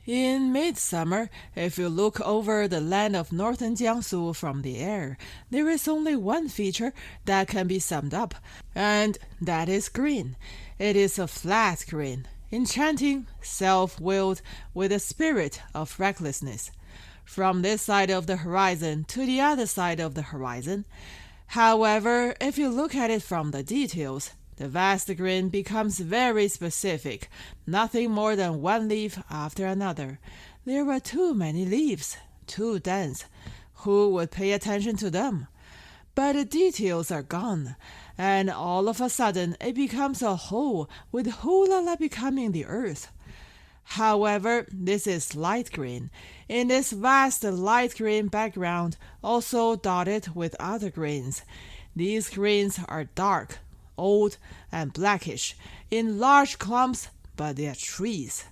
In midsummer, if you look over the land of northern Jiangsu from the air, there is only one feature that can be summed up, and that is green. It is a flat green, enchanting, self-willed, with a spirit of recklessness. From this side of the horizon to the other side of the horizon. However, if you look at it from the details, the vast green becomes very specific, nothing more than one leaf after another. There are too many leaves, too dense. Who would pay attention to them? But the details are gone, and all of a sudden it becomes a whole, with Hulala becoming the earth. However, this is light green. In this vast light green background, also dotted with other greens. These greens are dark, old, and blackish, in large clumps, but they are trees.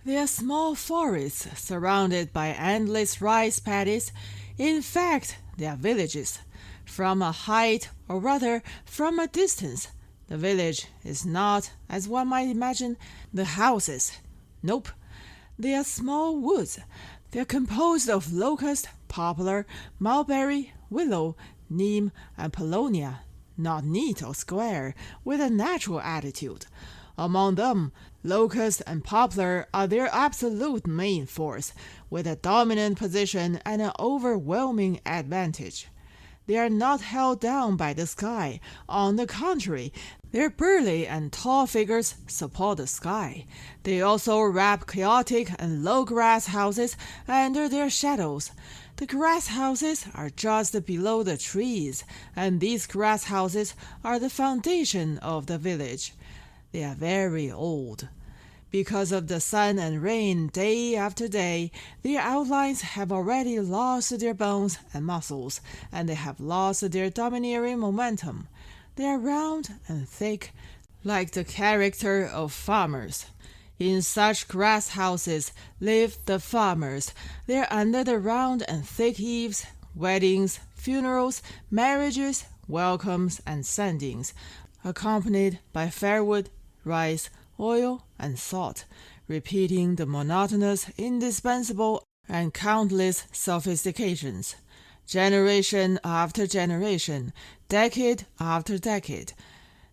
They are small forests surrounded by endless rice paddies. In fact, they are villages. From a height, or rather from a distance, the village is not, as one might imagine, the houses. Nope. They are small woods. They are composed of locust, poplar, mulberry, willow, neem, and paulownia, not neat or square, with a natural attitude. Among them, locust and poplar are their absolute main force, with a dominant position and an overwhelming advantage. They are not held down by the sky. On the contrary, their burly and tall figures support the sky. They also wrap chaotic and low grass houses under their shadows. The grass houses are just below the trees, and these grass houses are the foundation of the village. They are very old. Because of the sun and rain day after day, their outlines have already lost their bones and muscles, and they have lost their domineering momentum. They are round and thick, like the character of farmers. In such grass houses live the farmers. They are under the round and thick eaves, weddings, funerals, marriages, welcomes, and sendings, accompanied by firewood, rice, oil, and salt, repeating the monotonous, indispensable, and countless sophistications. Generation after generation, decade after decade.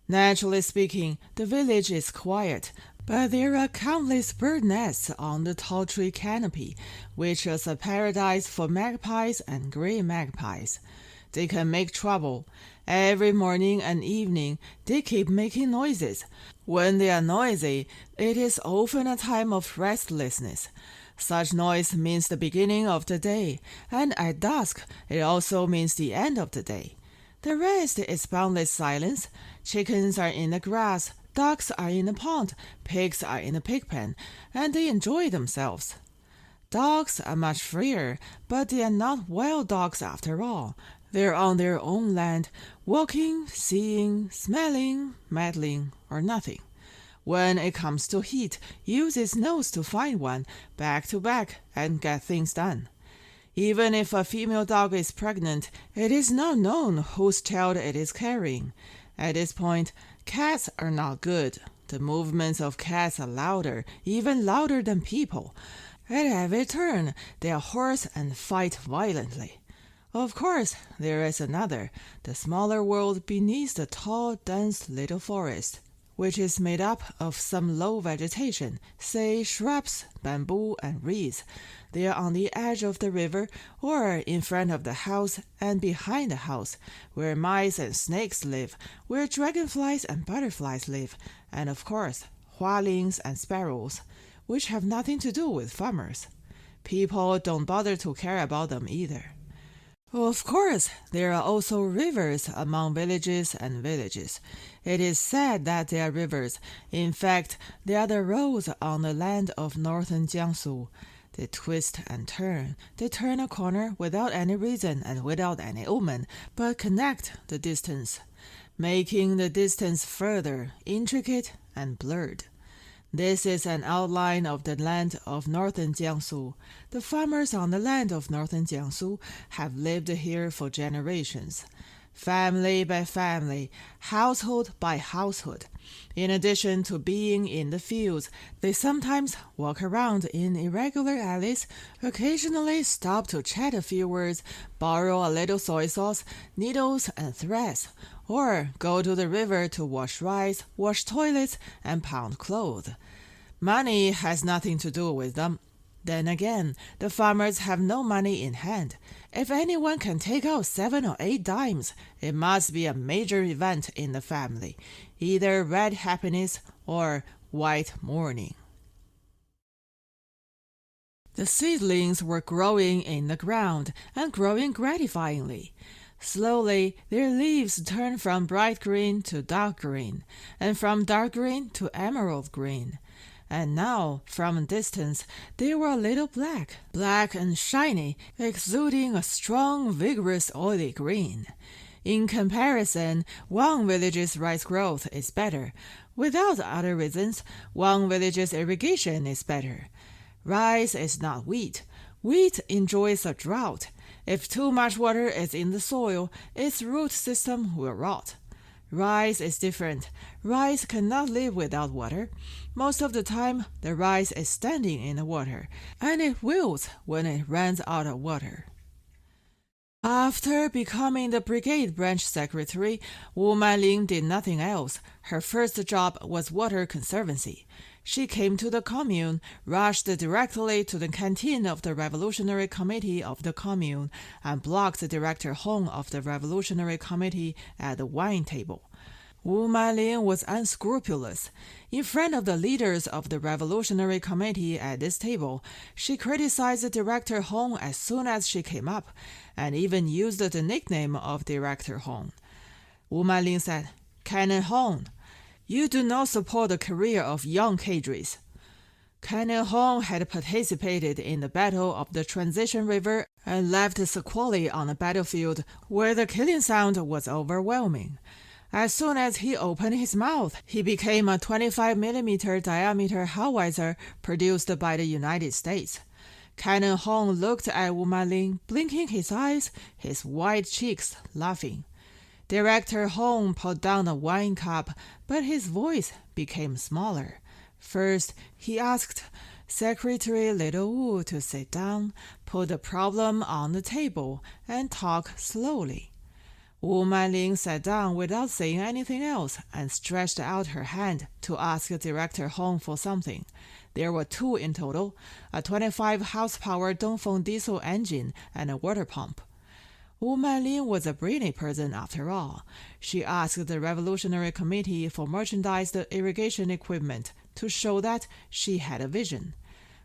Naturally speaking, the village is quiet, but there are countless bird nests on the tall tree canopy, which is a paradise for magpies and gray magpies. They can make trouble. Every morning and evening they keep making noises. When they are noisy, it is often a time of restlessness. Such noise means the beginning of the day, and at dusk it also means the end of the day. The rest is boundless silence. Chickens are in the grass, ducks are in the pond, pigs are in the pig pen, and they enjoy themselves. Dogs are much freer, but they are not wild dogs after all. They're on their own land, walking, seeing, smelling, meddling, or nothing. When it comes to heat, use its nose to find one, back to back, and get things done. Even if a female dog is pregnant, it is not known whose child it is carrying. At this point, cats are not good. The movements of cats are louder, even louder than people. At every turn, they are hoarse and fight violently. Of course, there is another, the smaller world beneath the tall, dense little forest, which is made up of some low vegetation, say shrubs, bamboo, and reeds. They are on the edge of the river, or in front of the house and behind the house, where mice and snakes live, where dragonflies and butterflies live, and of course, hualings and sparrows, which have nothing to do with farmers. People don't bother to care about them either. Of course, there are also rivers among villages and villages. It is said that they are rivers. In fact, they are the roads on the land of northern Jiangsu. They twist and turn. They turn a corner without any reason and without any omen, but connect the distance, making the distance further, intricate and blurred. This is an outline of the land of northern Jiangsu. The farmers on the land of northern Jiangsu have lived here for generations. family by family, household by household. In addition to being in the fields, they sometimes walk around in irregular alleys, occasionally stop to chat a few words, borrow a little soy sauce, needles and threads, or go to the river to wash rice, wash toilets, and pound clothes. Money has nothing to do with them. Then again, the farmers have no money in hand. If anyone can take out 7 or 8 dimes, it must be a major event in the family, either red happiness or white mourning. The seedlings were growing in the ground and growing gratifyingly. Slowly, their leaves turned from bright green to dark green, and from dark green to emerald green. And now, from a distance, they were a little black and shiny, exuding a strong, vigorous, oily green. In comparison, one village's rice growth is better. Without other reasons, one village's irrigation is better. Rice is not wheat. Wheat enjoys a drought. If too much water is in the soil, its root system will rot. Rice is different. Rice cannot live without water. Most of the time, the rice is standing in the water, and it wilts when it runs out of water. After becoming the brigade branch secretary, Wu Manling did nothing else. Her first job was water conservancy. She came to the commune, rushed directly to the canteen of the Revolutionary Committee of the commune, and blocked Director Hong of the Revolutionary Committee at the wine table. Wu Manling was unscrupulous. In front of the leaders of the Revolutionary Committee at this table, she criticized Director Hong as soon as she came up, and even used the nickname of Director Hong. Wu Manling said, "Canon Hong, you do not support the career of young cadres." Canon Hong had participated in the Battle of the Transition River and left sequelae on the battlefield where the killing sound was overwhelming. As soon as he opened his mouth, he became a 25mm diameter howitzer produced by the United States. Canon Hong looked at Wu Manling, blinking his eyes, his white cheeks laughing. Director Hong put down the wine cup, but his voice became smaller. First, he asked Secretary Little Wu to sit down, put the problem on the table, and talk slowly. Wu Manling sat down without saying anything else and stretched out her hand to ask Director Hong for something. There were 2 in total, a 25-horsepower Dongfeng diesel engine and a water pump. Wu Manling was a brainy person after all. She asked the Revolutionary Committee for merchandised irrigation equipment to show that she had a vision.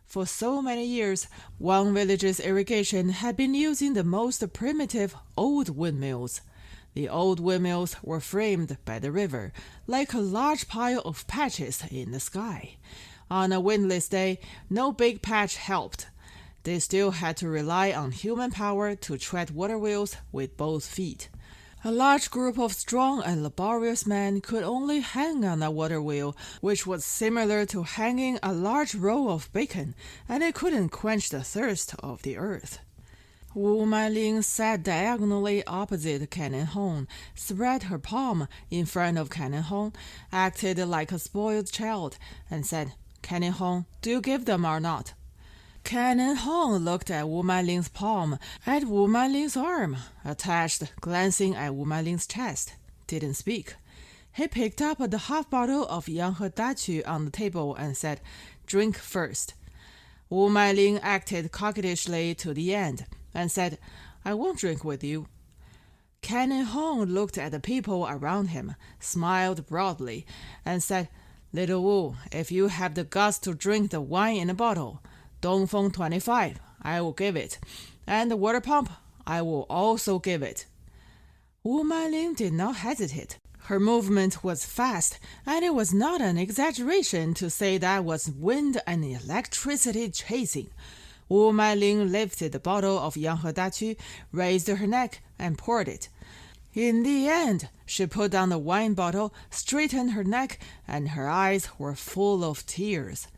For so many years, one village's irrigation had been using the most primitive old windmills. The old windmills were framed by the river, like a large pile of patches in the sky. On a windless day, no big patch helped. They still had to rely on human power to tread water wheels with both feet. A large group of strong and laborious men could only hang on a water wheel, which was similar to hanging a large roll of bacon, and it couldn't quench the thirst of the earth. Wu Manling sat diagonally opposite Canon Hong, spread her palm in front of Canon Hong, acted like a spoiled child, and said, "Canon Hong, do you give them or not?" Canon Hong looked at Wu Manling's palm, at Wu Manling's arm, attached, glancing at Wu Manling's chest, didn't speak. He picked up the half bottle of Yanghe Dachu on the table and said, "Drink first." Wu Manling acted coquettishly to the end, and said, "I won't drink with you." Canon Hong looked at the people around him, smiled broadly, and said, "Little Wu, if you have the guts to drink the wine in a bottle, Dongfeng 25, I will give it, and the water pump, I will also give it." Wu Manling did not hesitate. Her movement was fast, and it was not an exaggeration to say that was wind and electricity chasing. Wu Manling lifted the bottle of Yanghe Dachu, raised her neck, and poured it. In the end, she put down the wine bottle, straightened her neck, and her eyes were full of tears.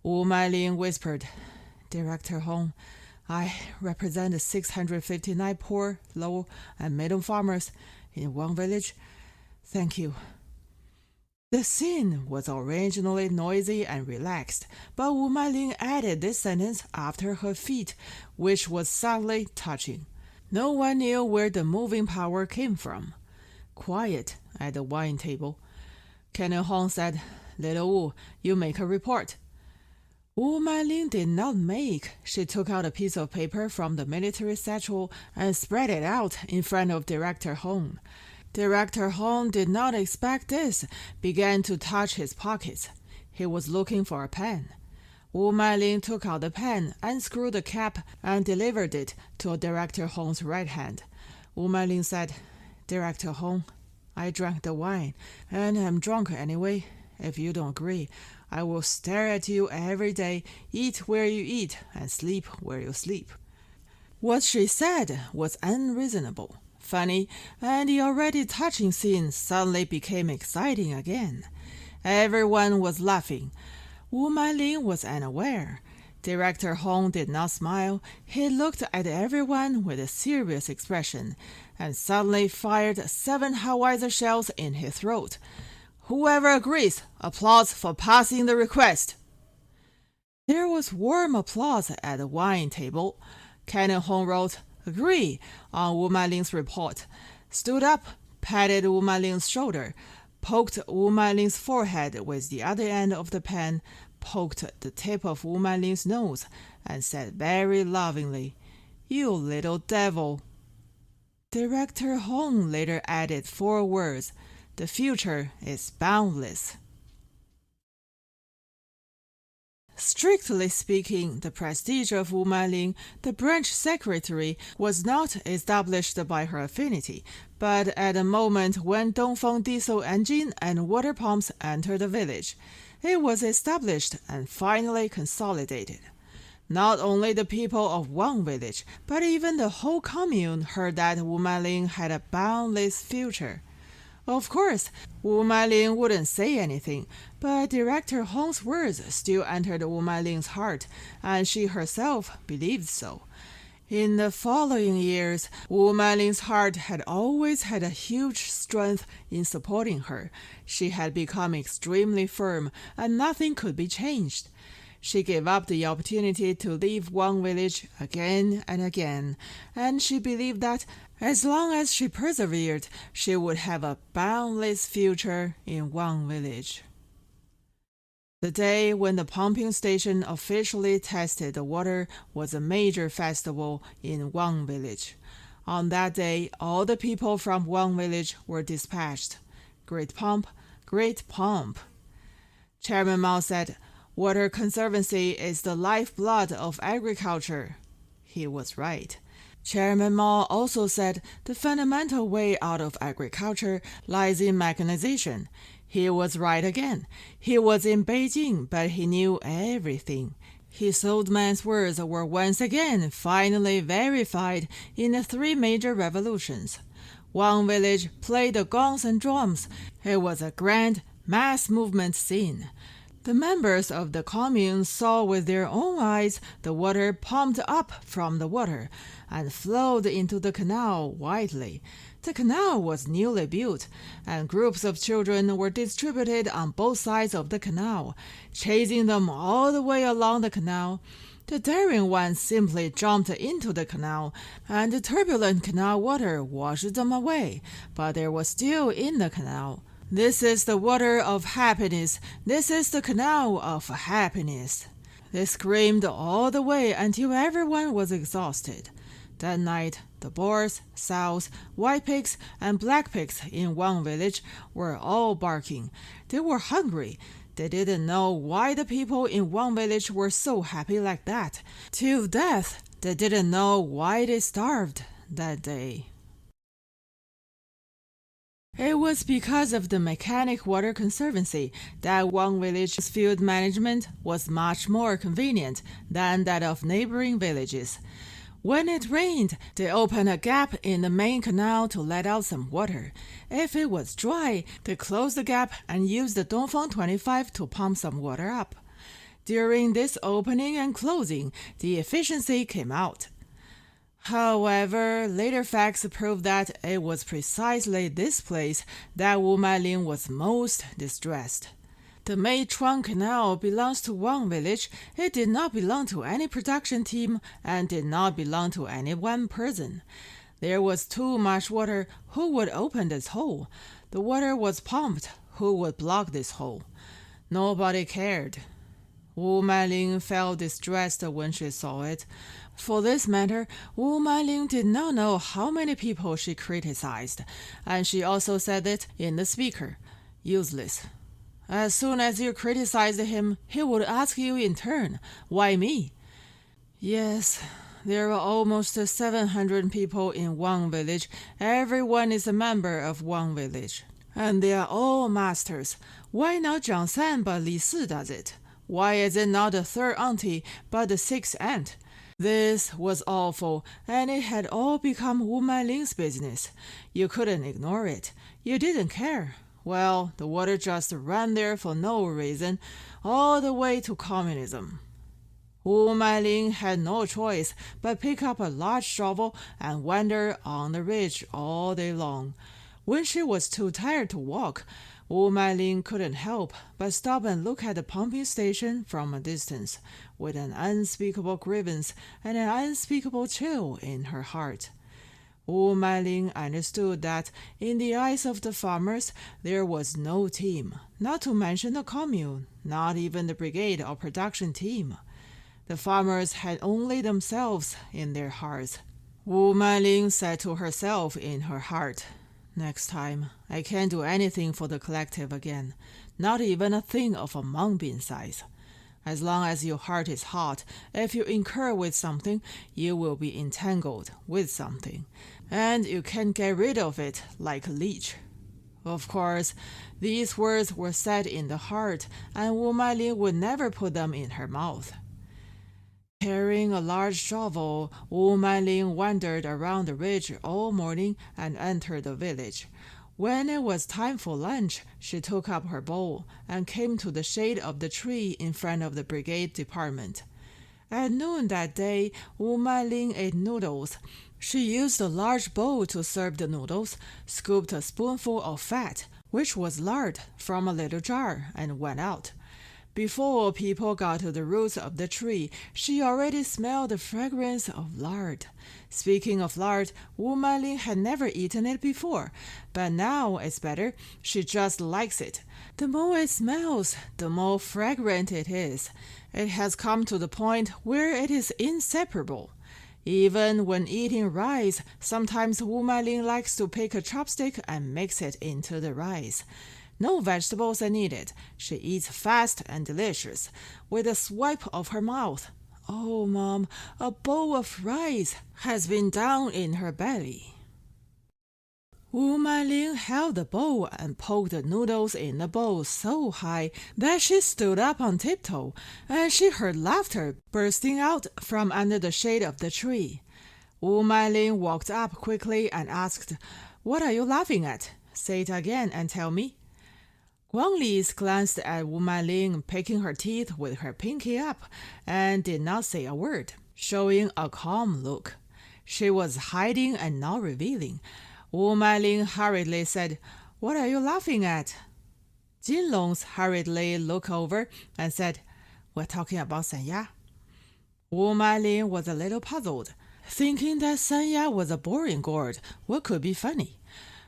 Wu Manling whispered, "Director Hong, I represent the 659 poor, low, and middle farmers in one village. Thank you. The scene was originally noisy and relaxed, but Wu Mailing added this sentence after her feat, which was subtly touching. No one knew where the moving power came from. Quiet at the wine table. Canon Hong said, "Little Wu, you make a report." Wu Mailing did not make. She took out a piece of paper from the military satchel and spread it out in front of Director Hong. Director Hong did not expect this, began to touch his pockets. He was looking for a pen. Wu Mailing took out the pen, unscrewed the cap, and delivered it to Director Hong's right hand. Wu Mailing said, "Director Hong, I drank the wine, and am drunk anyway. If you don't agree, I will stare at you every day, eat where you eat, and sleep where you sleep." What she said was unreasonable, funny, and the already touching scene suddenly became exciting again. Everyone was laughing. Wu Mailing was unaware. Director Hong did not smile. He looked at everyone with a serious expression, and suddenly fired 7 howitzer shells in his throat. "Whoever agrees, applause for passing the request." There was warm applause at the wine table. Canon Hong wrote, "Agree," on Wu Mailing's report, stood up, patted Wu Mailing's shoulder, poked Wu Mailing's forehead with the other end of the pen, poked the tip of Wu Mailing's nose, and said very lovingly, "You little devil." Director Hong later added 4 words, "The future is boundless." Strictly speaking, the prestige of Wu Mailing, the branch secretary, was not established by her affinity, but at a moment when Dongfeng diesel engine and water pumps entered the village. It was established and finally consolidated. Not only the people of one village, but even the whole commune heard that Wu Mailing had a boundless future. Of course, Wu Mailing wouldn't say anything, but Director Hong's words still entered Wu Mailing's heart, and she herself believed so. In the following years, Wu Mailing's heart had always had a huge strength in supporting her. She had become extremely firm, and nothing could be changed. She gave up the opportunity to leave one village again and again, and she believed that as long as she persevered, she would have a boundless future in one village. The day when the pumping station officially tested the water was a major festival in one village. On that day, all the people from one village were dispatched. Great pomp, great pomp. Chairman Mao said, "Water conservancy is the lifeblood of agriculture." He was right. Chairman Mao also said the fundamental way out of agriculture lies in mechanization. He was right again. He was in Beijing, but he knew everything. His old man's words were once again finally verified in the 3 major revolutions. One village played the gongs and drums. It was a grand mass movement scene. The members of the commune saw with their own eyes the water pumped up from the water and flowed into the canal widely. The canal was newly built, and groups of children were distributed on both sides of the canal, chasing them all the way along the canal. The daring ones simply jumped into the canal, and the turbulent canal water washed them away, but they were still in the canal. This is the water of happiness. This is the canal of happiness. They screamed all the way until everyone was exhausted. That night, the boars, sows, white pigs, and black pigs in one village were all barking. They were hungry. They didn't know why the people in one village were so happy like that. Till death, they didn't know why they starved that day. It was because of the mechanic water conservancy that one village's field management was much more convenient than that of neighboring villages. When it rained, they opened a gap in the main canal to let out some water. If it was dry, they closed the gap and used the Dongfeng 25 to pump some water up. During this opening and closing, the efficiency came out. However, later facts prove that it was precisely this place that Wu Meiling was most distressed. The Meituan Canal belongs to one village. It did not belong to any production team and did not belong to any one person. There was too much water. Who would open this hole? The water was pumped. Who would block this hole? Nobody cared. Wu Meiling felt distressed when she saw it. For this matter, Wu Meiling did not know how many people she criticized, and she also said it in the speaker. Useless. As soon as you criticized him, he would ask you in turn, why me? Yes, there are almost 700 people in one village. Everyone is a member of one village. And they are all masters. Why not Zhang San but Li Si does it? Why is it not the third auntie but the sixth aunt? This was awful, and it had all become Wu Meiling's business. You couldn't ignore it. You didn't care. Well, the water just ran there for no reason, all the way to communism. Wu Meiling had no choice but pick up a large shovel and wander on the ridge all day long. When she was too tired to walk, Wu Meiling couldn't help but stop and look at the pumping station from a distance, with an unspeakable grievance and an unspeakable chill in her heart. Wu Meiling understood that in the eyes of the farmers there was no team, not to mention the commune, not even the brigade or production team. The farmers had only themselves in their hearts. Wu Meiling said to herself in her heart, "Next time, I can't do anything for the collective again, not even a thing of a mung-bean size. As long as your heart is hot, if you incur with something, you will be entangled with something, and you can't get rid of it like a leech." Of course, these words were said in the heart, and Wu Meiling would never put them in her mouth. Carrying a large shovel, Wu Meiling wandered around the ridge all morning and entered the village. When it was time for lunch, she took up her bowl and came to the shade of the tree in front of the brigade department. At noon that day, Wu Meiling ate noodles. She used a large bowl to serve the noodles, scooped a spoonful of fat, which was lard, from a little jar, and went out. Before people got to the roots of the tree, she already smelled the fragrance of lard. Speaking of lard, Wu Meiling had never eaten it before, but now it's better. She just likes it. The more it smells, the more fragrant it is. It has come to the point where it is inseparable. Even when eating rice, sometimes Wu Meiling likes to pick a chopstick and mix it into the rice. No vegetables are needed. She eats fast and delicious, with a swipe of her mouth. Oh, Mom, a bowl of rice has been down in her belly. Wu Meiling held the bowl and poked the noodles in the bowl so high that she stood up on tiptoe, and she heard laughter bursting out from under the shade of the tree. Wu Meiling walked up quickly and asked, "What are you laughing at? Say it again and tell me." Guanglis glanced at Wu Meiling, picking her teeth with her pinky up, and did not say a word, showing a calm look. She was hiding and not revealing. Wu Meiling hurriedly said, "What are you laughing at?" Jinlong hurriedly looked over and said, "We're talking about Sanya." Wu Meiling was a little puzzled, thinking that Sanya was a boring gourd. What could be funny?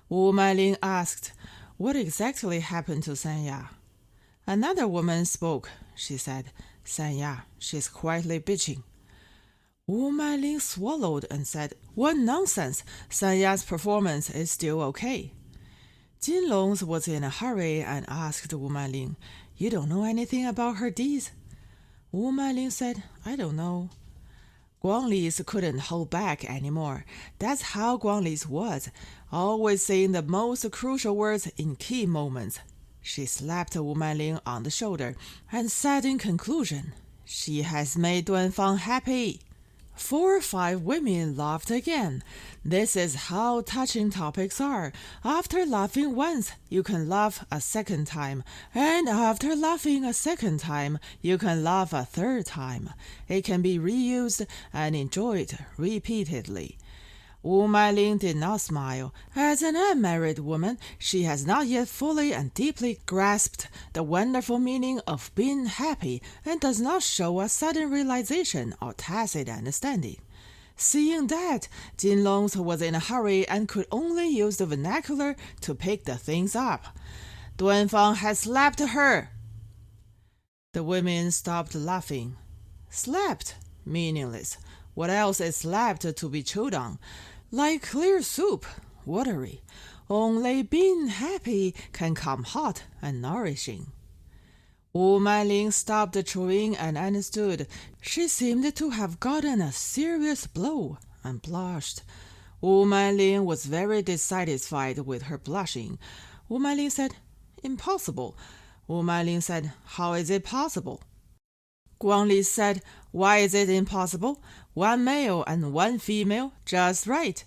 Wu Meiling asked, "What exactly happened to Sanya?" Another woman spoke. She said, "Sanya, she's quietly bitching." Wu Meiling swallowed and said, "What nonsense! Sanya's performance is still okay." Jinlong was in a hurry and asked Wu Meiling, "You don't know anything about her deeds?" Wu Meiling said, "I don't know." Guanglis couldn't hold back anymore. That's how Guanglis was, always saying the most crucial words in key moments. She slapped Wu Meiling on the shoulder and said in conclusion, "She has made Duanfang happy." 4 or 5 women laughed again. This is how touching topics are. After laughing once, you can laugh a second time. And after laughing a second time, you can laugh a third time. It can be reused and enjoyed repeatedly. Wu Meiling did not smile. As an unmarried woman, she has not yet fully and deeply grasped the wonderful meaning of being happy and does not show a sudden realization or tacit understanding. Seeing that, Jinlong was in a hurry and could only use the vernacular to pick the things up. Duanfang has slapped her. The women stopped laughing. Slapped? Meaningless. What else is slapped to be chewed on? Like clear soup, watery. Only being happy can come hot and nourishing. Wu Meiling stopped chewing and understood. She seemed to have gotten a serious blow and blushed. Wu Meiling was very dissatisfied with her blushing. Wu Meiling said, "Impossible." Wu Meiling said, "How is it possible?" Guangli said, "Why is it impossible? 1 male and 1 female, just right."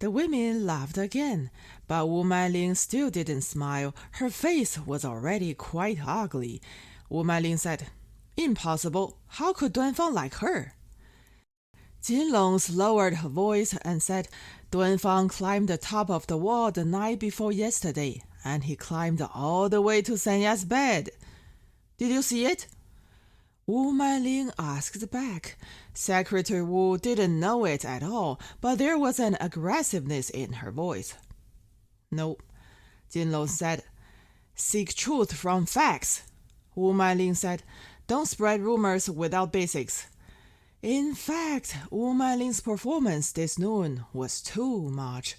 The women laughed again, but Wu Meiling still didn't smile. Her face was already quite ugly. Wu Meiling said, "Impossible. How could Duanfang like her?" Jinlong lowered her voice and said, "Duanfang climbed the top of the wall the night before yesterday, and he climbed all the way to Sanya's bed. Did you see it?" Wu Meiling asked back. Secretary Wu didn't know it at all, but there was an aggressiveness in her voice. "No," Jinlong said. "Seek truth from facts." Wu Meiling said, "Don't spread rumors without basics." In fact, Wu Meiling's performance this noon was too much.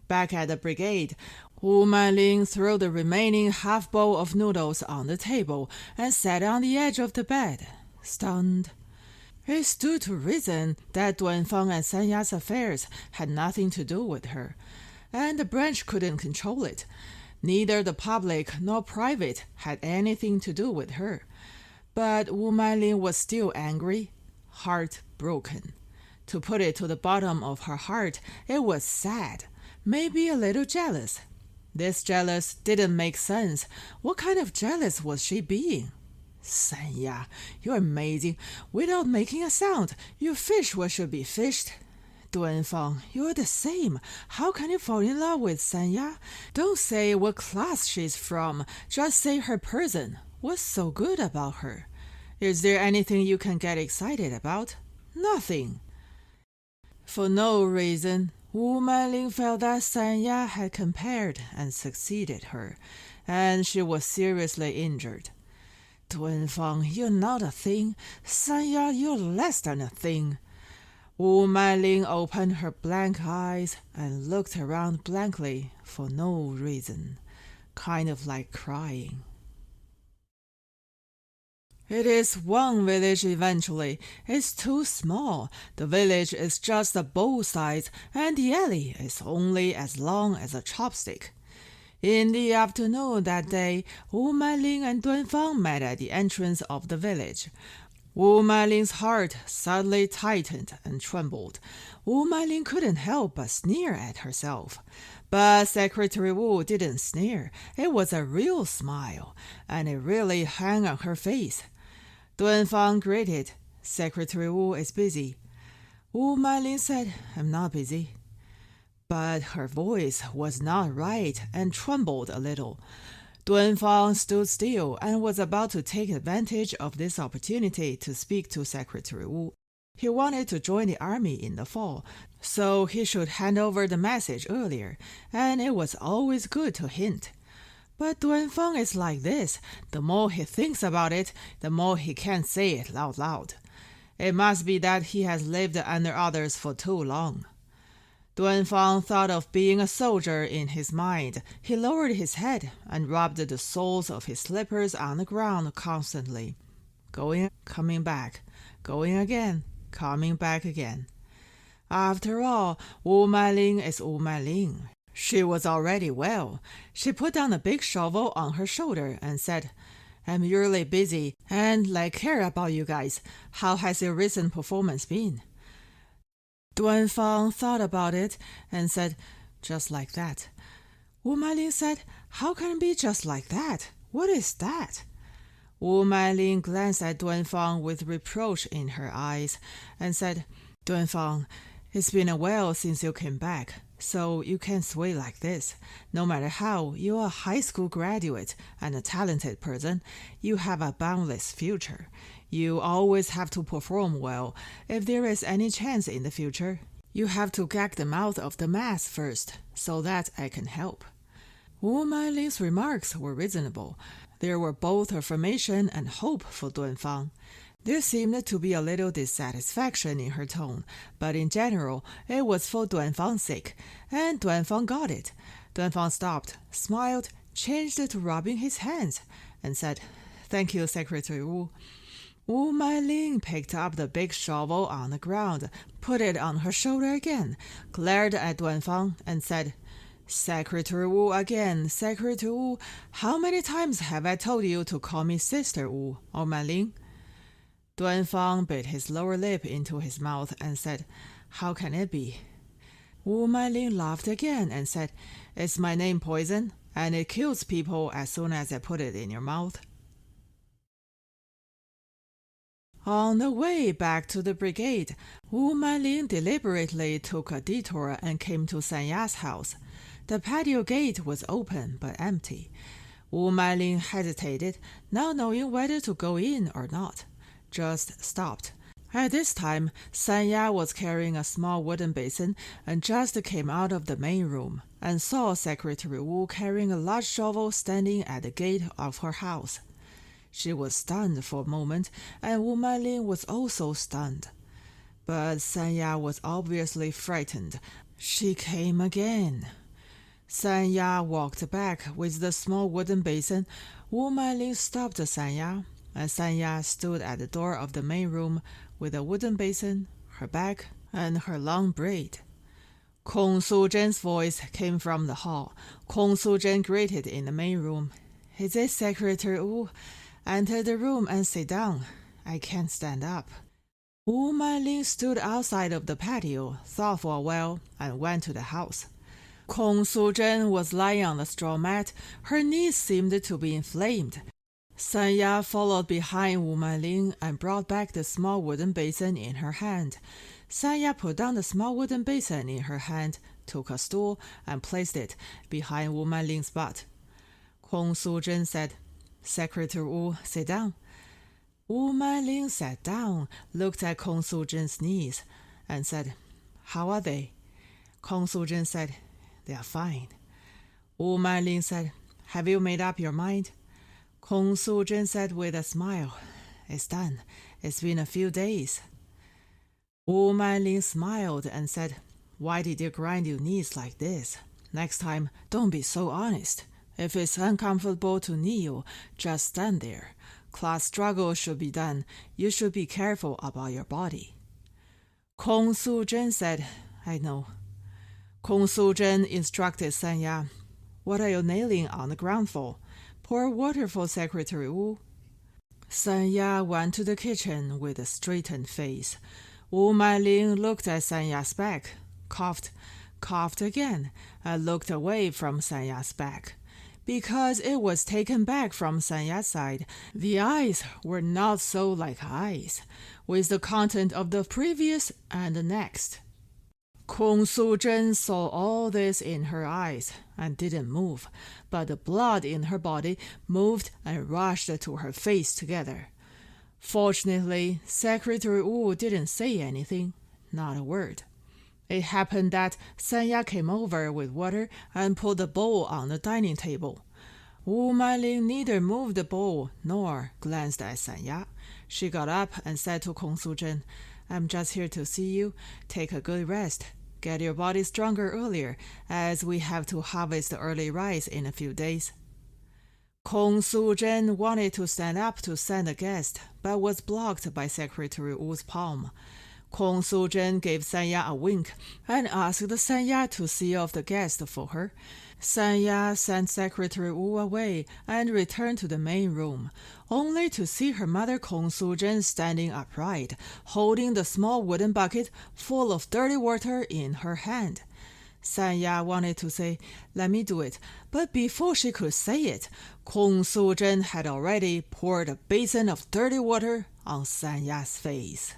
Back at the brigade, Wu Meiling threw the remaining half bowl of noodles on the table and sat on the edge of the bed, stunned. It stood to reason that Duanfang and Sanya's affairs had nothing to do with her, and the branch couldn't control it. Neither the public nor private had anything to do with her. But Wu Meiling was still angry, heartbroken. To put it to the bottom of her heart, it was sad, maybe a little jealous. This jealous didn't make sense. What kind of jealous was she being? "Sanya, you're amazing. Without making a sound, you fish what should be fished. Duanfang, you're the same. How can you fall in love with Sanya? Don't say what class she's from. Just say her person. What's so good about her? Is there anything you can get excited about? Nothing." For no reason, Wu Meiling felt that Sanya had compared and succeeded her, and she was seriously injured. "Duanfang, you're not a thing. Sanya, you're less than a thing." Wu Meiling opened her blank eyes and looked around blankly for no reason, kind of like crying. "It is one village eventually. It's too small. The village is just both sides, and the alley is only as long as a chopstick." In the afternoon that day, Wu Meiling and Duanfang met at the entrance of the village. Wu Meiling's heart suddenly tightened and trembled. Wu Meiling couldn't help but sneer at herself. But Secretary Wu didn't sneer. It was a real smile, and it really hung on her face. Duanfang greeted. "Secretary Wu is busy." Wu Meiling said, "I'm not busy." But her voice was not right and trembled a little. Duanfang stood still and was about to take advantage of this opportunity to speak to Secretary Wu. He wanted to join the army in the fall, so he should hand over the message earlier, and it was always good to hint. But Duanfang is like this. The more he thinks about it, the more he can't say it out loud. It must be that he has lived under others for too long. Duanfang thought of being a soldier in his mind. He lowered his head and rubbed the soles of his slippers on the ground constantly. Going, coming back. Going again, coming back again. After all, Wu Meiling is Wu Meiling. She was already well. She put down a big shovel on her shoulder and said, "I'm really busy and care about you guys. How has your recent performance been?" Duanfang thought about it and said, "Just like that." Wu Mailin said, "How can it be just like that? What is that?" Wu Mailin glanced at Duanfang with reproach in her eyes and said, "Duanfang, it's been a while since you came back, so you can't sway like this. No matter how, you're a high school graduate and a talented person. You have a boundless future. You always have to perform well. If there is any chance in the future, you have to gag the mouth of the mass first, so that I can help." Wu Mailin's remarks were reasonable. There were both affirmation and hope for Duanfang. There seemed to be a little dissatisfaction in her tone, but in general, it was for Duanfang's sake, and Duanfang got it. Duanfang stopped, smiled, changed to rubbing his hands, and said, "Thank you, Secretary Wu." Wu Mailin picked up the big shovel on the ground, put it on her shoulder again, glared at Duanfang, and said, "Secretary Wu again, Secretary Wu, how many times have I told you to call me Sister Wu, or Mailin?" Duanfang bit his lower lip into his mouth and said, "How can it be?" Wu Mailin laughed again and said, "Is my name poison? And it kills people as soon as I put it in your mouth." On the way back to the brigade, Wu Mailin deliberately took a detour and came to Sanya's house. The patio gate was open but empty. Wu Mailin hesitated, not knowing whether to go in or not. Just stopped. At this time, Sanya was carrying a small wooden basin and just came out of the main room and saw Secretary Wu carrying a large shovel standing at the gate of her house. She was stunned for a moment, and Wu Mailin was also stunned. But Sanya was obviously frightened. She came again. Sanya walked back with the small wooden basin. Wu Mailin stopped Sanya, and Sanya stood at the door of the main room with a wooden basin, her bag, and her long braid. Kong Su-zhen's voice came from the hall. Kong Su-zhen greeted in the main room. "Is it Secretary Wu? Enter the room and sit down. I can't stand up." Wu Mailin stood outside of the patio, thought for a while, and went to the house. Kong Su-zhen was lying on the straw mat. Her knees seemed to be inflamed. Sanya followed behind Wu Mailin and brought back the small wooden basin in her hand. Sanya put down the small wooden basin in her hand, took a stool, and placed it behind Wu Mailin's butt. Kong Su-zhen said, "Secretary Wu, sit down." Wu Mailin sat down, looked at Kong Su-zhen's knees, and said, "How are they?" Kong Su-zhen said, "They are fine." Wu Mailin said, "Have you made up your mind?" Kong Su-zhen said with a smile, "It's done. It's been a few days." Wu Mailin smiled and said, "Why did you grind your knees like this? Next time, don't be so honest. If it's uncomfortable to kneel, just stand there. Class struggle should be done. You should be careful about your body." Kong Su-zhen said, "I know." Kong Su-zhen instructed Sanya, "What are you nailing on the ground for? Pour water for Secretary Wu." Sanya went to the kitchen with a straightened face. Wu Mailin looked at Sanya's back, coughed again, and looked away from Sanya's back. Because it was taken back from Sanya's side, the eyes were not so like eyes, with the content of the previous and the next. Kong Su-zhen saw all this in her eyes and didn't move, but the blood in her body moved and rushed to her face together. Fortunately, Secretary Wu didn't say anything, not a word. It happened that Sanya came over with water and put the bowl on the dining table. Wu Mailin neither moved the bowl nor glanced at Sanya. She got up and said to Kong Su-zhen, "I'm just here to see you. Take a good rest. Get your body stronger earlier, as we have to harvest the early rice in a few days." Kong Su-zhen wanted to stand up to send a guest, but was blocked by Secretary Wu's palm. Kong Su-zhen gave Sanya a wink and asked Sanya to see off the guest for her. Sanya sent Secretary Wu away and returned to the main room, only to see her mother Kong Su-zhen standing upright, holding the small wooden bucket full of dirty water in her hand. Sanya wanted to say, "Let me do it," but before she could say it, Kong Su-zhen had already poured a basin of dirty water on Sanya's face.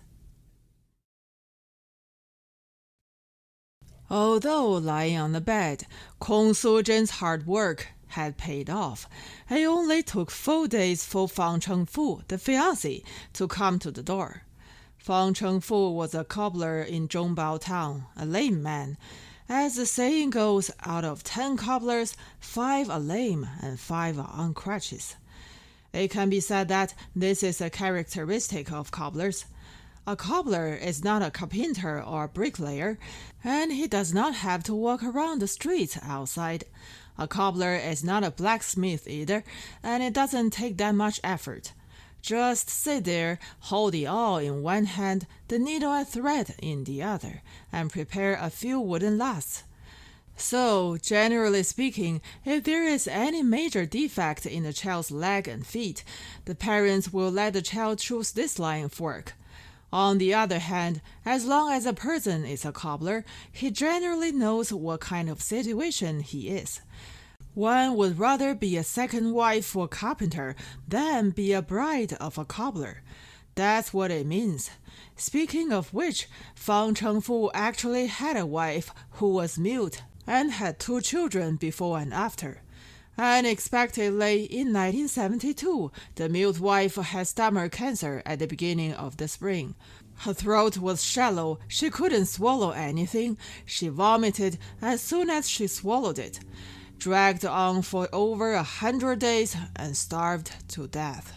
Although lying on the bed, Kong Su-zhen's hard work had paid off. It only took 4 days for Fang Chengfu, the fiancé, to come to the door. Fang Chengfu was a cobbler in Zhongbao town, a lame man. As the saying goes, out of 10 cobblers, 5 are lame and 5 are on crutches. It can be said that this is a characteristic of cobblers. A cobbler is not a carpenter or a bricklayer, and he does not have to walk around the streets outside. A cobbler is not a blacksmith either, and it doesn't take that much effort. Just sit there, hold the awl in one hand, the needle and thread in the other, and prepare a few wooden laths. So, generally speaking, if there is any major defect in the child's leg and feet, the parents will let the child choose this line of work. On the other hand, as long as a person is a cobbler, he generally knows what kind of situation he is. One would rather be a second wife for a carpenter than be a bride of a cobbler. That's what it means. Speaking of which, Fang Chengfu actually had a wife who was mute and had 2 children before and after. Unexpectedly, in 1972, the mute wife had stomach cancer at the beginning of the spring. Her throat was shallow, she couldn't swallow anything, she vomited as soon as she swallowed it, dragged on for over 100 days, and starved to death.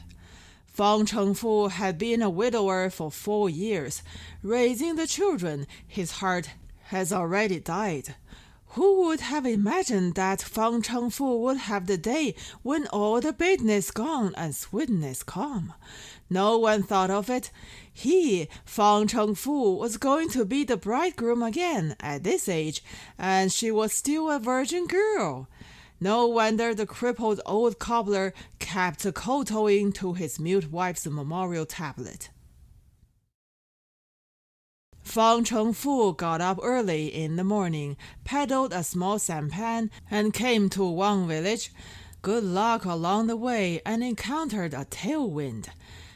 Fang Chengfu had been a widower for 4 years. Raising the children, his heart has already died. Who would have imagined that Fang Chengfu would have the day when all the bitterness gone and sweetness come? No one thought of it. He, Fang Chengfu, was going to be the bridegroom again at this age, and she was still a virgin girl. No wonder the crippled old cobbler kept kowtowing to his mute wife's memorial tablet. Fang Chengfu got up early in the morning, paddled a small sampan, and came to Wang village. Good luck along the way, and encountered a tailwind.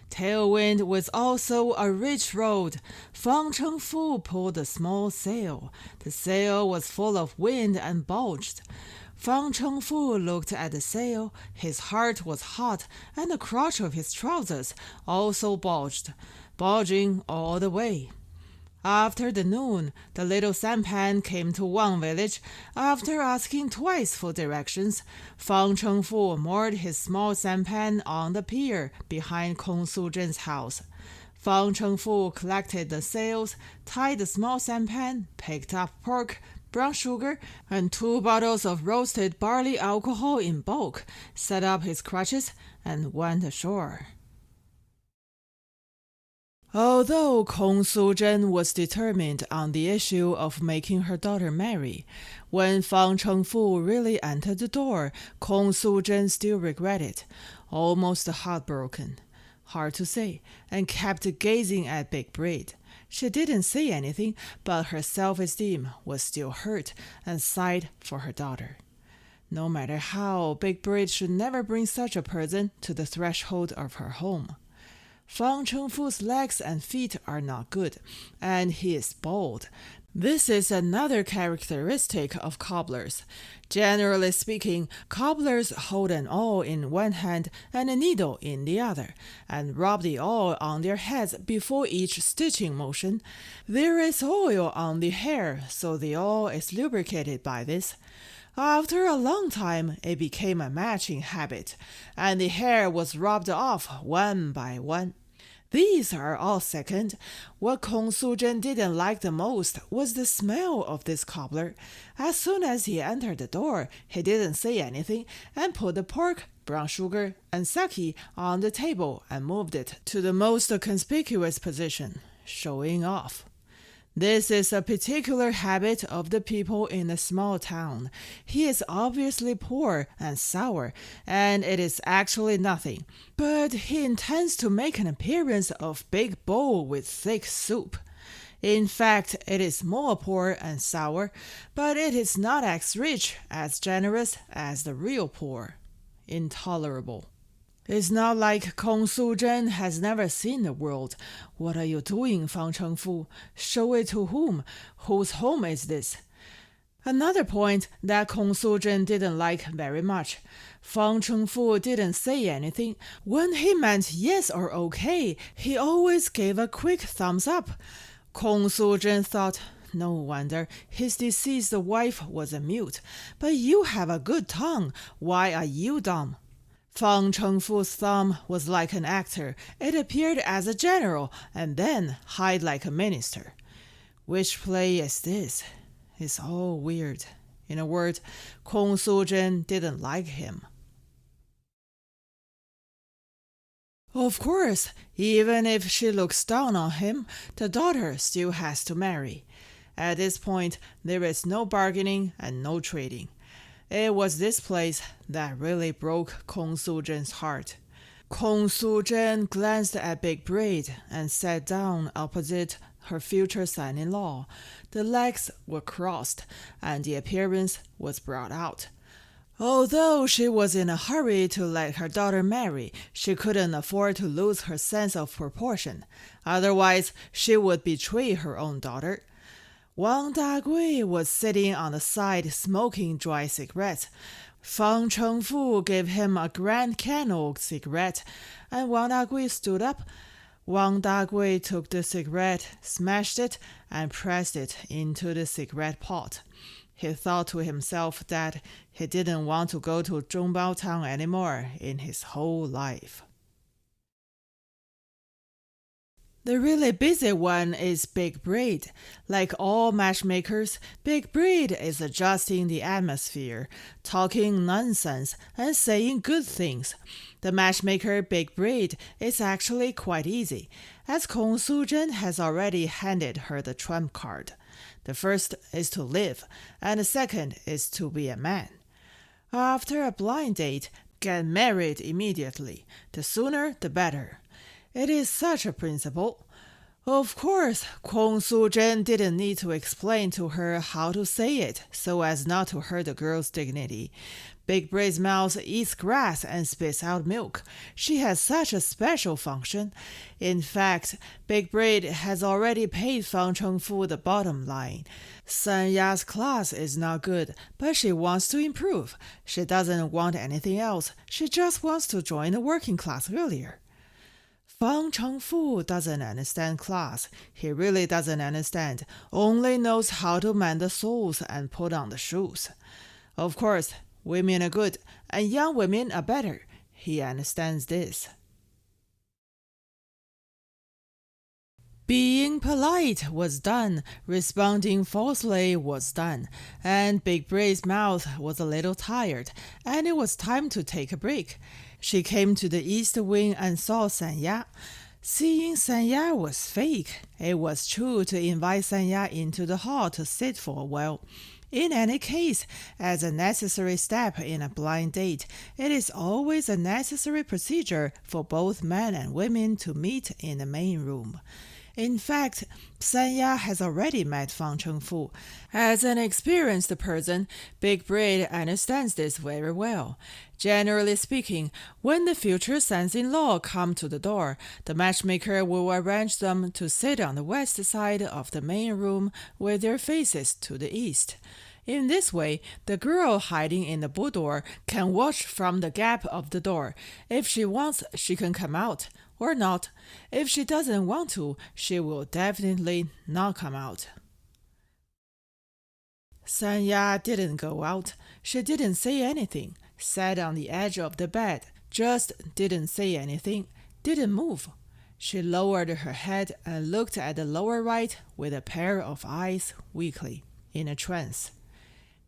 Tailwind was also a rich road. Fang Chengfu pulled a small sail. The sail was full of wind and bulged. Fang Chengfu looked at the sail. His heart was hot, and the crotch of his trousers also bulged, bulging all the way. After the noon, the little sampan came to Wang village. After asking twice for directions, Fang Chengfu moored his small sampan on the pier behind Kong Su-zhen's house. Fang Chengfu collected the sails, tied the small sampan, picked up pork, brown sugar, and 2 bottles of roasted barley alcohol in bulk, set up his crutches, and went ashore. Although Kong Su-zhen was determined on the issue of making her daughter marry, when Fang Chengfu really entered the door, Kong Su-zhen still regretted, almost heartbroken. Hard to say, and kept gazing at Big Braid. She didn't say anything, but her self-esteem was still hurt and sighed for her daughter. No matter how, Big Braid should never bring such a person to the threshold of her home. Fang Chengfu's legs and feet are not good, and he is bald. This is another characteristic of cobblers. Generally speaking, cobblers hold an awl in one hand and a needle in the other, and rub the awl on their heads before each stitching motion. There is oil on the hair, so the awl is lubricated by this. After a long time, it became a matching habit, and the hair was rubbed off one by one. These are all second. What Kong Su-zhen didn't like the most was the smell of this cobbler. As soon as he entered the door, he didn't say anything and put the pork, brown sugar, and sake on the table and moved it to the most conspicuous position, showing off. This is a particular habit of the people in a small town. He is obviously poor and sour, and it is actually nothing. But he intends to make an appearance of big bowl with thick soup. In fact, it is more poor and sour, but it is not as rich, as generous as the real poor. Intolerable. It's not like Kong Su-zhen has never seen the world. What are you doing, Fang Chengfu? Show it to whom? Whose home is this? Another point that Kong Su-zhen didn't like very much. Fang Chengfu didn't say anything. When he meant yes or okay, he always gave a quick thumbs up. Kong Su-zhen thought, no wonder his deceased wife was a mute. But you have a good tongue. Why are you dumb? Fang Chengfu's thumb was like an actor. It appeared as a general and then hide like a minister. Which play is this? It's all weird. In a word, Kong Su-zhen didn't like him. Of course, even if she looks down on him, the daughter still has to marry. At this point, there is no bargaining and no trading. It was this place that really broke Kong Su-zhen's heart. Kong Su-zhen glanced at Big Braid and sat down opposite her future son-in-law. The legs were crossed, and the appearance was brought out. Although she was in a hurry to let her daughter marry, she couldn't afford to lose her sense of proportion. Otherwise, she would betray her own daughter. Wang Dagui was sitting on the side smoking dry cigarettes. Fang Chengfu gave him a Grand Candle cigarette, and Wang Dagui stood up. Wang Dagui took the cigarette, smashed it, and pressed it into the cigarette pot. He thought to himself that he didn't want to go to Zhongbao Town anymore in his whole life. The really busy one is Big Braid. Like all matchmakers, Big Braid is adjusting the atmosphere, talking nonsense, and saying good things. The matchmaker Big Braid is actually quite easy, as Kong Su-zhen has already handed her the trump card. The first is to live, and the second is to be a man. After a blind date, get married immediately. The sooner, the better. It is such a principle. Of course, Kong Su-zhen didn't need to explain to her how to say it so as not to hurt the girl's dignity. Big Braid's mouth eats grass and spits out milk. She has such a special function. In fact, Big Braid has already paid Fang Chengfu the bottom line. San Ya's class is not good, but she wants to improve. She doesn't want anything else. She just wants to join the working class earlier. Fang Chengfu doesn't understand class. He really doesn't understand, only knows how to mend the soles and put on the shoes. Of course, women are good, and young women are better. He understands this. Being polite was done, responding falsely was done, and Big Braid's mouth was a little tired, and it was time to take a break. She came to the east wing and saw San Ya. Seeing San Ya was fake. It was true to invite San Ya into the hall to sit for a while. In any case, as a necessary step in a blind date, it is always a necessary procedure for both men and women to meet in the main room. In fact, San Ya has already met Fang Chengfu. As an experienced person, Big Braid understands this very well. Generally speaking, when the future sons-in-law come to the door, the matchmaker will arrange them to sit on the west side of the main room with their faces to the east. In this way, the girl hiding in the boudoir can watch from the gap of the door. If she wants, she can come out, or not. If she doesn't want to, she will definitely not come out. San Ya didn't go out. She didn't say anything, sat on the edge of the bed, just didn't say anything, didn't move. She lowered her head and looked at the lower right with a pair of eyes weakly, in a trance.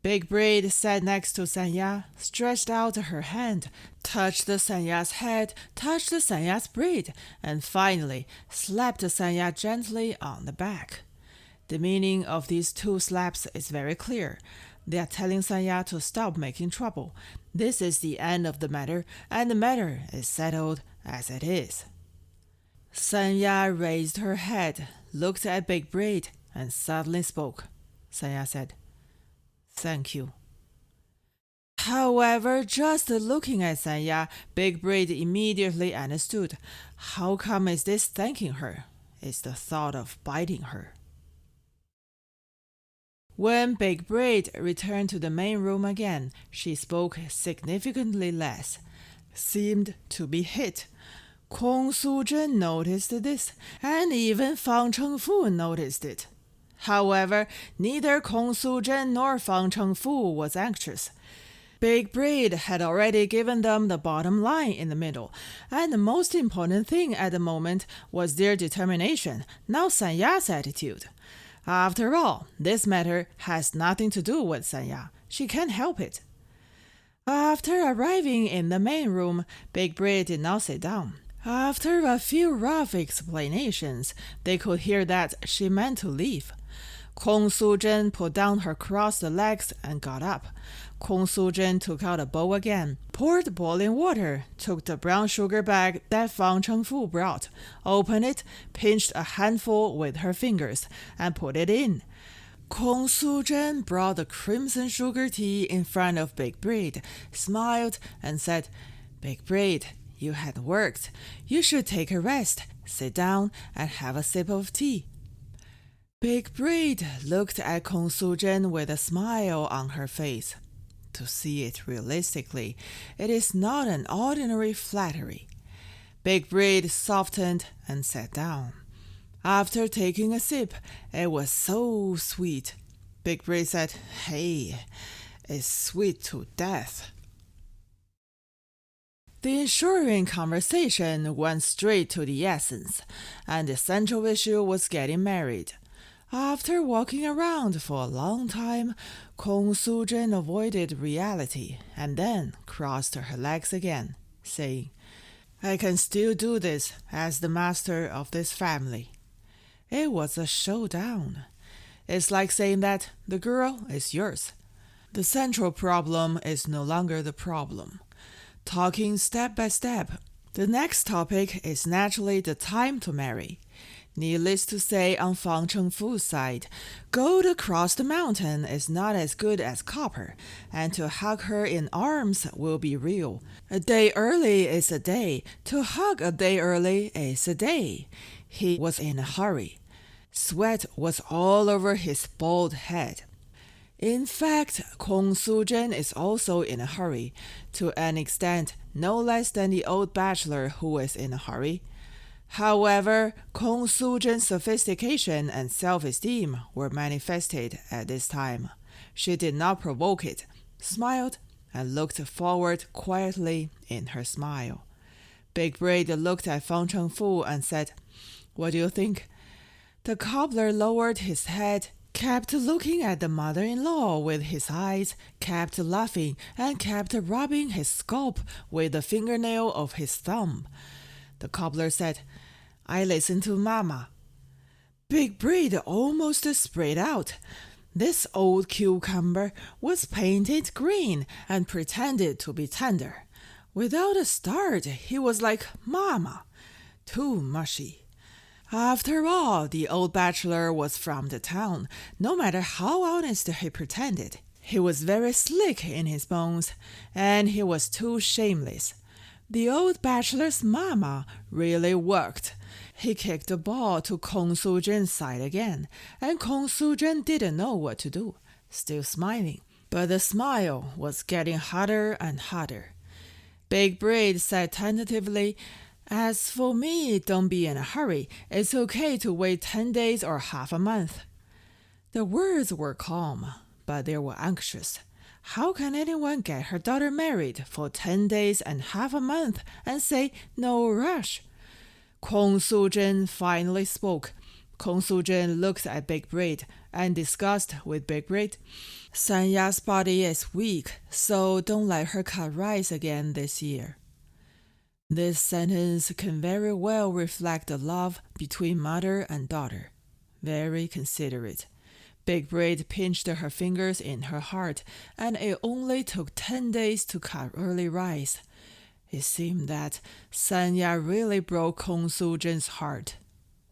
Big Braid sat next to San Ya, stretched out her hand, touched San Ya's head, touched San Ya's braid, and finally slapped San Ya gently on the back. The meaning of these 2 slaps is very clear. They are telling Sanya to stop making trouble. This is the end of the matter, and the matter is settled as it is. Sanya raised her head, looked at Big Braid, and suddenly spoke. Sanya said, "Thank you." However, just looking at Sanya, Big Braid immediately understood. How come is this thanking her? It's the thought of biting her. When Big Braid returned to the main room again, she spoke significantly less, seemed to be hit. Kong Su-zhen noticed this, and even Fang Chengfu noticed it. However, neither Kong Su-zhen nor Fang Chengfu was anxious. Big Braid had already given them the bottom line in the middle, and the most important thing at the moment was their determination, not Sanya's attitude. After all, this matter has nothing to do with Sanya. She can't help it. After arriving in the main room, Big Braid did not sit down. After a few rough explanations, they could hear that she meant to leave. Kong Su-zhen put down her crossed legs and got up. Kong Su-zhen took out a bowl again, poured boiling water, took the brown sugar bag that Fang Chengfu brought, opened it, pinched a handful with her fingers, and put it in. Kong Su-zhen brought the crimson sugar tea in front of Big Braid, smiled, and said, "Big Braid, you had worked. You should take a rest, sit down, and have a sip of tea." Big Braid looked at Kong Su-zhen with a smile on her face. To see it realistically, it is not an ordinary flattery. Big Braid softened and sat down. After taking a sip, it was so sweet. Big Braid said, "Hey, it's sweet to death." The ensuing conversation went straight to the essence, and the central issue was getting married. After walking around for a long time, Kong Su-zhen avoided reality and then crossed her legs again, saying, "I can still do this as the master of this family." It was a showdown. It's like saying that the girl is yours. The central problem is no longer the problem. Talking step by step, the next topic is naturally the time to marry. Needless to say, on Fang Chengfu's side, gold across the mountain is not as good as copper, and to hug her in arms will be real. A day early is a day. To hug a day early is a day. He was in a hurry. Sweat was all over his bald head. In fact, Kong Su-zhen is also in a hurry, to an extent no less than the old bachelor who is in a hurry. However, Kong Su-zhen's sophistication and self-esteem were manifested at this time. She did not provoke it, smiled, and looked forward quietly in her smile. Big Braid looked at Fang Chengfu and said, "What do you think?" The cobbler lowered his head, kept looking at the mother-in-law with his eyes, kept laughing, and kept rubbing his scalp with the fingernail of his thumb. The cobbler said, "I listen to Mama." Big Braid almost sprayed out. This old cucumber was painted green and pretended to be tender. Without a start, he was like Mama, too mushy. After all, the old bachelor was from the town, no matter how honest he pretended. He was very slick in his bones, and he was too shameless. The old bachelor's mama really worked. He kicked the ball to Kong Su-zhen's side again, and Kong Su-zhen didn't know what to do, still smiling. But the smile was getting hotter and hotter. Big Braid said tentatively, "As for me, don't be in a hurry. It's okay to wait 10 days or half a month." The words were calm, but they were anxious. How can anyone get her daughter married for 10 days and half a month and say no rush? Kong Su-zhen finally spoke. Kong Su-zhen looked at Big Braid and discussed with Big Braid, "Sanya's body is weak, so don't let her cut rice again this year." This sentence can very well reflect the love between mother and daughter. very considerate. Big Braid pinched her fingers in her heart, and it only took 10 days to cut early rice. It seemed that Sanya really broke Kong Su-zhen's heart.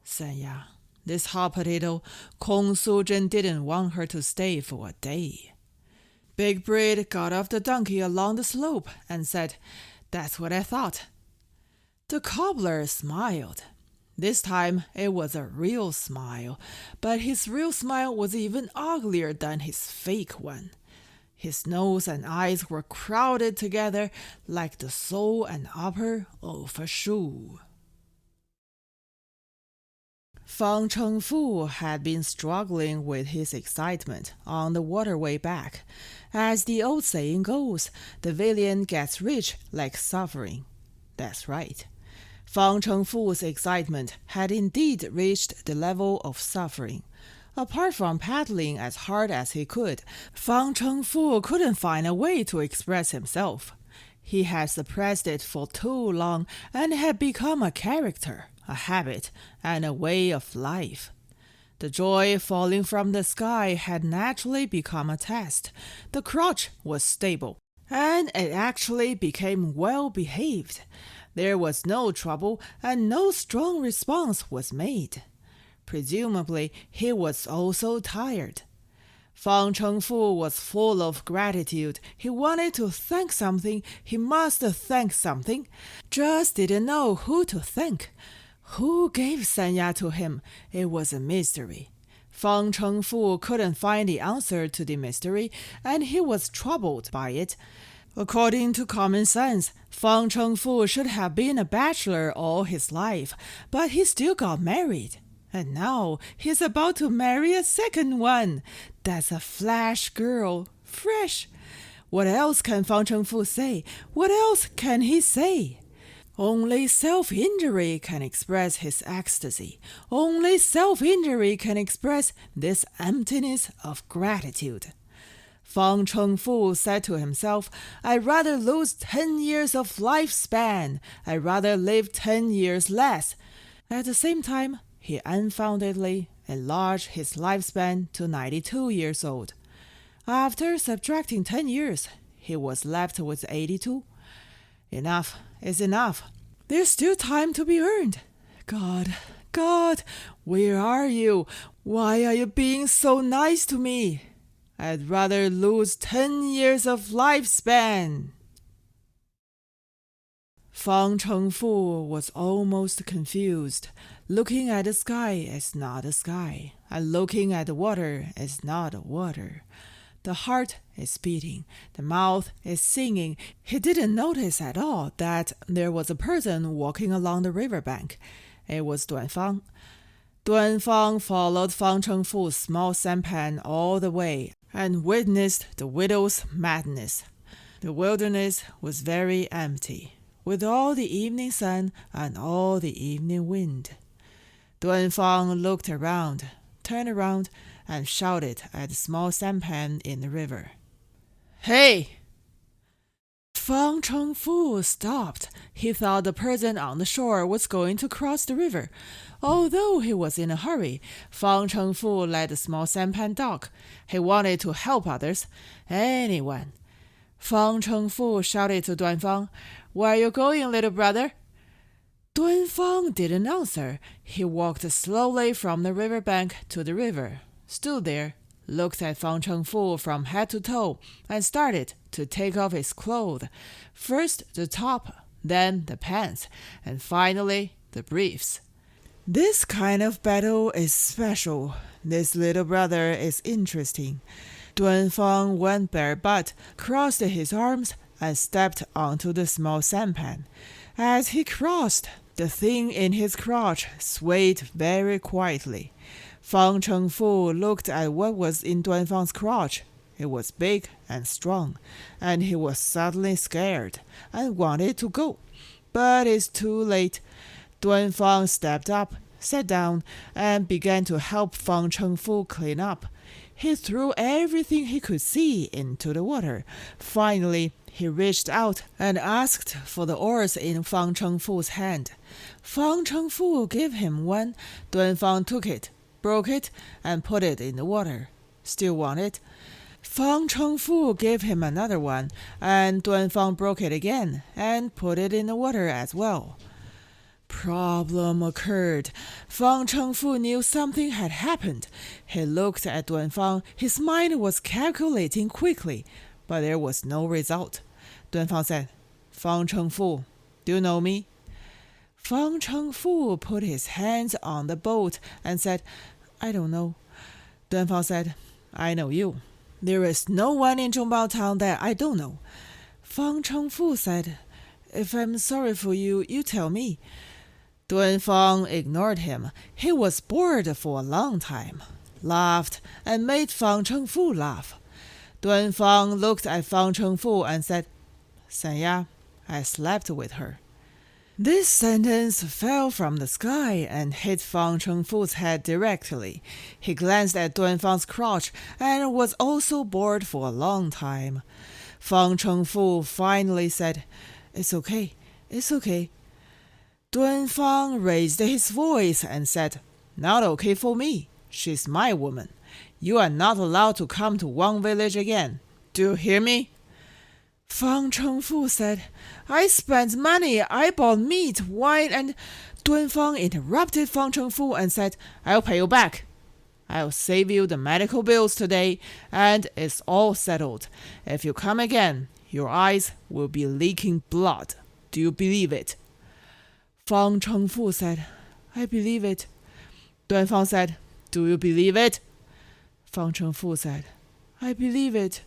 Sanya, this hot potato, Kong Su-zhen didn't want her to stay for a day. Big Braid got off the donkey along the slope and said, "That's what I thought." The cobbler smiled. This time it was a real smile, but his real smile was even uglier than his fake one. His nose and eyes were crowded together like the sole and upper of a shoe. Fang Chengfu had been struggling with his excitement on the waterway back. As the old saying goes, the villain gets rich like suffering. That's right. Fang Chengfu's excitement had indeed reached the level of suffering. Apart from paddling as hard as he could, Fang Chengfu couldn't find a way to express himself. He had suppressed it for too long and had become a character, a habit, and a way of life. The joy falling from the sky had naturally become a test. The crotch was stable, and it actually became well behaved. There was no trouble, and no strong response was made. Presumably, he was also tired. Fang Chengfu was full of gratitude. He wanted to thank something. He must thank something. Just didn't know who to thank. Who gave Sanya to him? It was a mystery. Fang Chengfu couldn't find the answer to the mystery, and he was troubled by it. According to common sense, Fang Chengfu should have been a bachelor all his life, but he still got married. And now he's about to marry a second one. That's a flash girl. Fresh. What else can Fang Chengfu say? What else can he say? Only self-injury can express his ecstasy. Only self-injury can express this emptiness of gratitude. Fang Chengfu said to himself, "I'd rather lose 10 years of lifespan. I'd rather live 10 years less." At the same time, he unfoundedly enlarged his lifespan to 92 years old. After subtracting 10 years, he was left with 82. Enough is enough. There's still time to be earned. God, where are you? Why are you being so nice to me? I'd rather lose 10 years of lifespan. Fang Chengfu was almost confused. Looking at the sky is not the sky, and looking at the water is not the water. The heart is beating, the mouth is singing. He didn't notice at all that there was a person walking along the riverbank. It was Duanfang. Duanfang followed Fang Chengfu's small sampan all the way and witnessed the widow's madness. The wilderness was very empty, with all the evening sun and all the evening wind. Duanfang looked around, turned around, and shouted at the small sampan in the river. "Hey!" Fang Chengfu stopped. He thought the person on the shore was going to cross the river. Although he was in a hurry, Fang Chengfu let the small sampan dock. He wanted to help others, anyone. Fang Chengfu shouted to Duanfang, "Where are you going, little brother?" Duanfang didn't answer. He walked slowly from the riverbank to the river, stood there, looked at Fang Chengfu from head to toe, and started to take off his clothes. First the top, then the pants, and finally the briefs. This kind of battle is special. This little brother is interesting. Duanfang went barebutt, crossed his arms, and stepped onto the small sampan. As he crossed, the thing in his crotch swayed very quietly. Fang Chengfu looked at what was in Duanfang's crotch. It was big and strong, and he was suddenly scared and wanted to go. But it's too late. Duanfang stepped up, sat down, and began to help Fang Chengfu clean up. He threw everything he could see into the water. Finally, he reached out and asked for the oars in Fang Chengfu's hand. Fang Chengfu gave him one. Duanfang took it, broke it, and put it in the water. Still want it? Fang Chengfu gave him another one, and Duanfang broke it again and put it in the water as well. Problem occurred. Fang Chengfu knew something had happened. He looked at Duanfang. His mind was calculating quickly, but there was no result. Duanfang said, Fang Chengfu, do you know me? Fang Chengfu put his hands on the boat and said, I don't know. Duanfang said, I know you. There is no one in Zhongbao town that I don't know. Fang Chengfu said, if I'm sorry for you, you tell me. Duanfang ignored him. He was bored for a long time, laughed, and made Fang Chengfu laugh. Duanfang looked at Fang Chengfu and said, Sanya, I slept with her. This sentence fell from the sky and hit Fang Chengfu's head directly. He glanced at Duanfang's crotch and was also bored for a long time. Fang Chengfu finally said, It's okay, it's okay. Duanfang raised his voice and said, Not okay for me. She's my woman. You are not allowed to come to Wang village again. Do you hear me? Fang Chengfu said, I spent money. I bought meat, wine, and... Duanfang interrupted Fang Chengfu and said, I'll pay you back. I'll save you the medical bills today, and it's all settled. If you come again, your eyes will be leaking blood. Do you believe it? Fang Chengfu said, I believe it. Duanfang said, Do you believe it? Fang Chengfu said, I believe it.